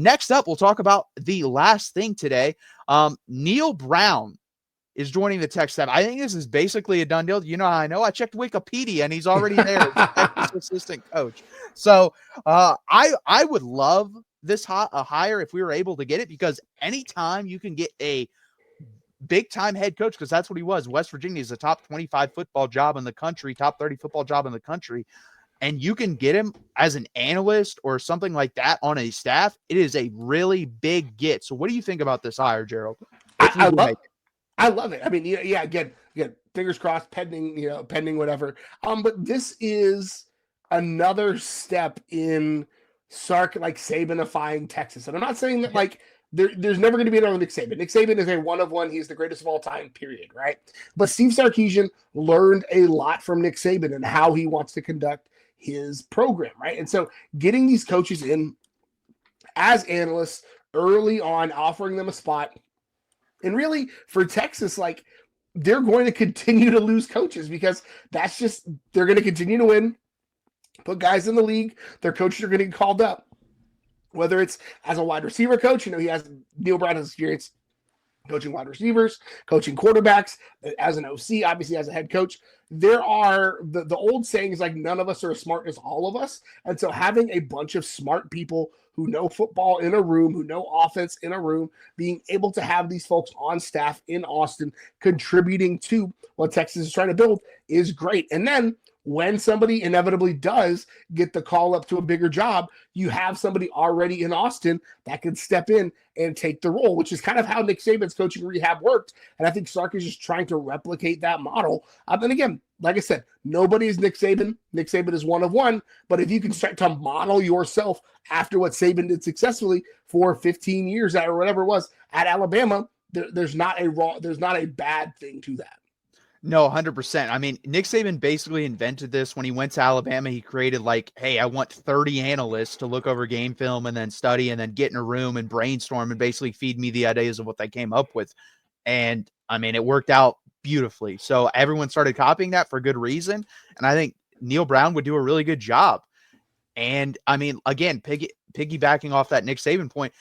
Next up, we'll talk about the last thing today. Neal Brown is joining the tech staff. I think this is basically a done deal. You know how I know? I checked Wikipedia, and he's already there as Texas assistant coach. So I would love this a hire if we were able to get it, because anytime you can get a big-time head coach, because that's what he was. West Virginia is a top 25 football job in the country, top 30 football job in the country, and you can get him as an analyst or something like that on a staff, it is a really big get. So what do you think about this hire, Gerald? I love it. I mean, yeah, again, fingers crossed, pending whatever. But this is another step in Sark Sabanifying Texas. And I'm not saying that there's never going to be another Nick Saban. Nick Saban is a one of one. He's the greatest of all time, period, right? But Steve Sarkisian learned a lot from Nick Saban and how he wants to conduct his program, right? And so getting these coaches in as analysts early on, offering them a spot, and really for Texas, they're going to continue to lose coaches because they're going to continue to win, put guys in the league, their coaches are going to get called up. Whether it's as a wide receiver coach, Neal Brown has experience coaching wide receivers, coaching quarterbacks, as an OC, obviously as a head coach. There are the old saying is none of us are as smart as all of us. And so having a bunch of smart people who know football in a room, who know offense in a room, being able to have these folks on staff in Austin contributing to what Texas is trying to build is great. And then when somebody inevitably does get the call up to a bigger job, you have somebody already in Austin that can step in and take the role, which is kind of how Nick Saban's coaching rehab worked. And I think Sark is just trying to replicate that model. And again, like I said, nobody is Nick Saban. Nick Saban is one of one. But if you can start to model yourself after what Saban did successfully for 15 years or whatever it was at Alabama, there's not a bad thing to that. No, 100%. I mean, Nick Saban basically invented this when he went to Alabama. He created hey, I want 30 analysts to look over game film and then study and then get in a room and brainstorm and basically feed me the ideas of what they came up with. And I mean, it worked out beautifully. So everyone started copying that for good reason. And I think Neal Brown would do a really good job. And I mean, again, piggybacking off that Nick Saban point,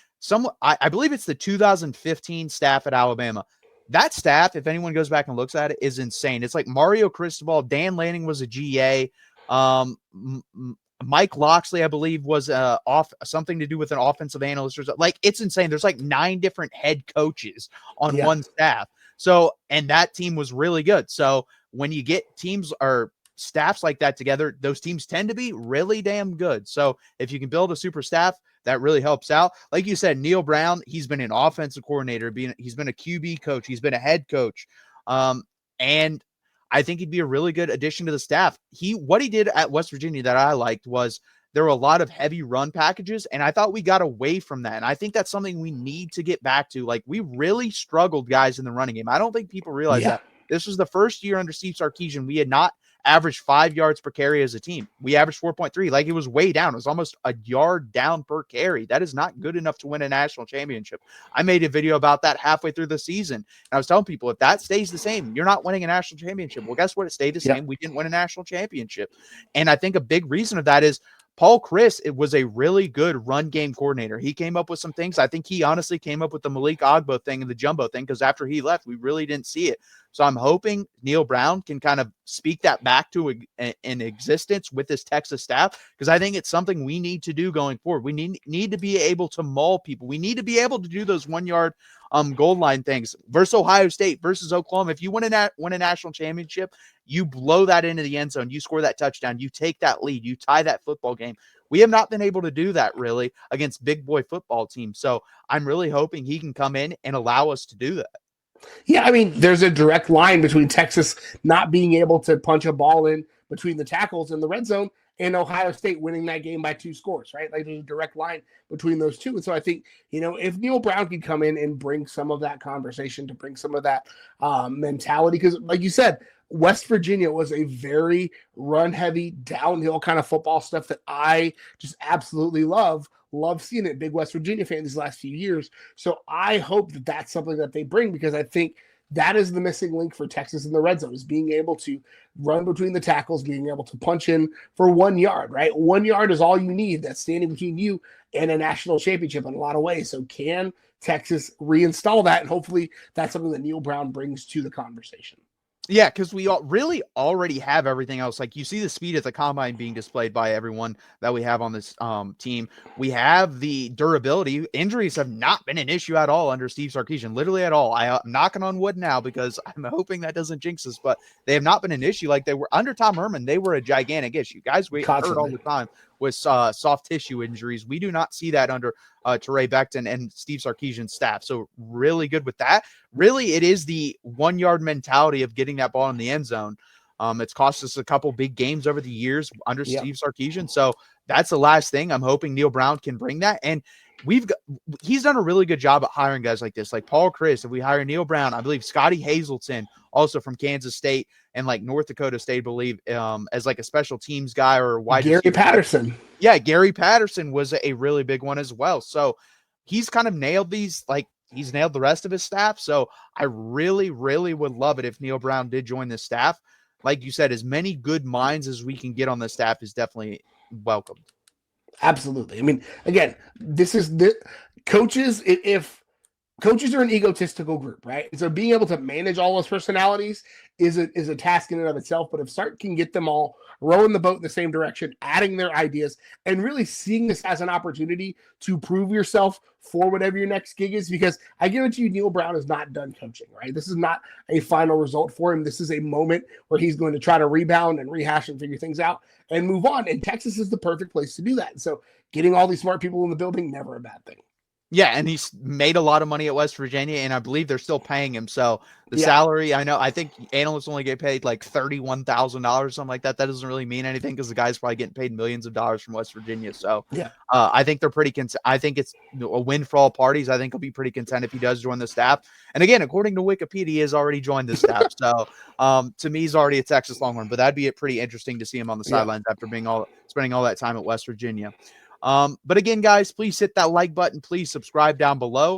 I believe it's the 2015 staff at Alabama. That staff, if anyone goes back and looks at it, is insane. It's like Mario Cristobal, Dan Lanning was a GA. Mike Loxley, I believe, was something to do with an offensive analyst or something. It's insane. There's 9 different head coaches on one staff. So, and that team was really good. So when you get teams or staffs like that together, those teams tend to be really damn good. So if you can build a super staff, that really helps out. Like you said, Neal Brown, he's been an offensive coordinator, he's been a QB coach, he's been a head coach. And I think he'd be a really good addition to the staff. What he did at West Virginia that I liked was there were a lot of heavy run packages, and I thought we got away from that. And I think that's something we need to get back to. We really struggled, guys, in the running game. I don't think people realize that. This was the first year under Steve Sarkisian we had not averaged 5 yards per carry as a team. We averaged 4.3. It was way down. It was almost a yard down per carry. That is not good enough to win a national championship. I made a video about that halfway through the season. And I was telling people, if that stays the same, you're not winning a national championship. Well, guess what? It stayed the same. We didn't win a national championship. And I think a big reason of that is Paul Chris, it was a really good run game coordinator. He came up with some things. I think he honestly came up with the Malik Agbo thing and the jumbo thing, because after he left, we really didn't see it. So I'm hoping Neal Brown can kind of speak that back to an existence with this Texas staff, because I think it's something we need to do going forward. We need to be able to maul people. We need to be able to do those 1 yard goal line things versus Ohio State, versus Oklahoma. If you win a national championship, you blow that into the end zone, you score that touchdown, you take that lead, you tie that football game. We have not been able to do that really against big boy football teams. So I'm really hoping he can come in and allow us to do that. Yeah, I mean, there's a direct line between Texas not being able to punch a ball in between the tackles in the red zone and Ohio State winning that game by 2 scores, right? There's a direct line between those two. And so I think, if Neal Brown could come in and bring some of that conversation, to bring some of that mentality, because like you said, West Virginia was a very run-heavy, downhill kind of football stuff that I just absolutely love seeing it. Big West Virginia fan these last few years. So I hope that that's something that they bring, because I think that is the missing link for Texas in the red zone, is being able to run between the tackles, being able to punch in for 1 yard, right? 1 yard is all you need. That's standing between you and a national championship in a lot of ways. So can Texas reinstall that? And hopefully that's something that Neal Brown brings to the conversation. Yeah, because we really already have everything else. Like, you see the speed at the combine being displayed by everyone that we have on this team. We have the durability. Injuries have not been an issue at all under Steve Sarkisian, literally at all. I'm knocking on wood now because I'm hoping that doesn't jinx us, but they have not been an issue like they were under Tom Herman. They were a gigantic issue. Guys, we heard all the time with soft tissue injuries. We do not see that under Teray Becton and Steve Sarkisian's staff. So really good with that. Really, it is the 1 yard mentality of getting that ball in the end zone. It's cost us a couple big games over the years under Steve Sarkisian. So that's the last thing. I'm hoping Neal Brown can bring that. And he's done a really good job at hiring guys like this, like Paul Chris. If we hire Neal Brown, I believe Scotty Hazelton, also from Kansas State and like North Dakota State, I believe, as like a special teams guy or wide Gary Patterson. Guy. Yeah, Gary Patterson was a really big one as well. So he's kind of nailed these, like he's nailed the rest of his staff. So I really, really would love it if Neal Brown did join the staff. Like you said, as many good minds as we can get on the staff is definitely welcomed. Absolutely. I mean, again, this is the coaches. If coaches are an egotistical group, right? So being able to manage all those personalities is a task in and of itself. But if Sark can get them all rowing the boat in the same direction, adding their ideas, and really seeing this as an opportunity to prove yourself for whatever your next gig is, because I guarantee you Neal Brown is not done coaching, right? This is not a final result for him. This is a moment where he's going to try to rebound and rehash and figure things out and move on. And Texas is the perfect place to do that. And so getting all these smart people in the building, never a bad thing. Yeah, and he's made a lot of money at West Virginia, and I believe they're still paying him. So the salary, I think analysts only get paid like $31,000, something like that. That doesn't really mean anything because the guy's probably getting paid millions of dollars from West Virginia. So I think they're pretty I think it's a win for all parties. I think he'll be pretty content if he does join the staff. And again, according to Wikipedia, he has already joined the staff. So to me, he's already a Texas Longhorn, but that'd be pretty interesting to see him on the sidelines after spending all that time at West Virginia. But again, guys, please hit that like button. Please subscribe down below.